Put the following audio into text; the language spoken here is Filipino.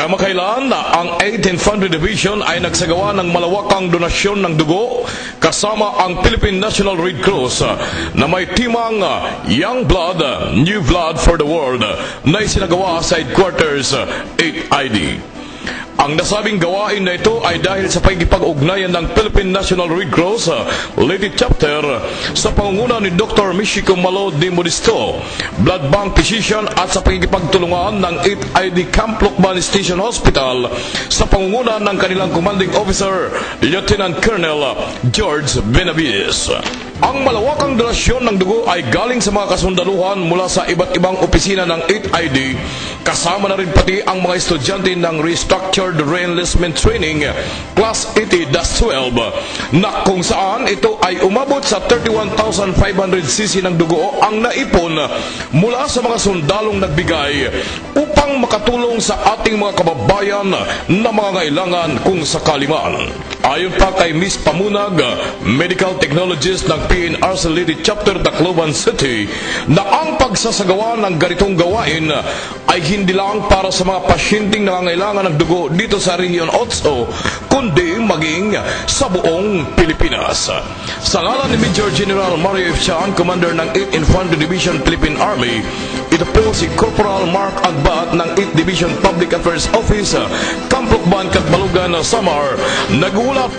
Kamakailan, ang 8th Infantry Division ay nagsagawa ng malawakang donasyon ng dugo kasama ang Philippine National Red Cross na may timang Young Blood, New Blood for the World na isinagawa sa headquarters 8ID. Ang nasabing gawain na ito ay dahil sa pagkipag-ugnayan ng Philippine National Red Cross Leyte Chapter sa pangunguna ni Dr. Michiko Malo de Modisto, Blood Bank Physician, at sa pagkipagtulungan ng 8ID Camp Lucban Station Hospital sa pangunguna ng kanilang commanding officer, Lieutenant Colonel George Benavides. Ang malawakang donasyon ng dugo ay galing sa mga kasundaluhan mula sa iba't ibang opisina ng 8ID, kasama na rin pati ang mga estudyante ng Restructured Reenlistment Training Class 80-12 na kung saan ito ay umabot sa 31,500cc ng dugo ang naipon mula sa mga sundalong nagbigay upang makatulong sa ating mga kababayan na mga ngailangan kung sakali man. Ayon pa kay Miss Pamunag, Medical Technologist ng PNRC Leyte Chapter Tacloban City, na ang pagsasagawa ng ganitong gawain ay hindi lang para sa mga pasyenteng nangangailangan ng dugo dito sa Region 8, kundi maging sa buong Pilipinas. Sa ngalan ni Major General Mario F. Chan, Commander ng 8th Infantry Division Philippine Army, ito po si Corporal Mark Agbat ng 8th Division Public Affairs Office, Camp Lucban, Catbalogan, Samar, nag-uulap.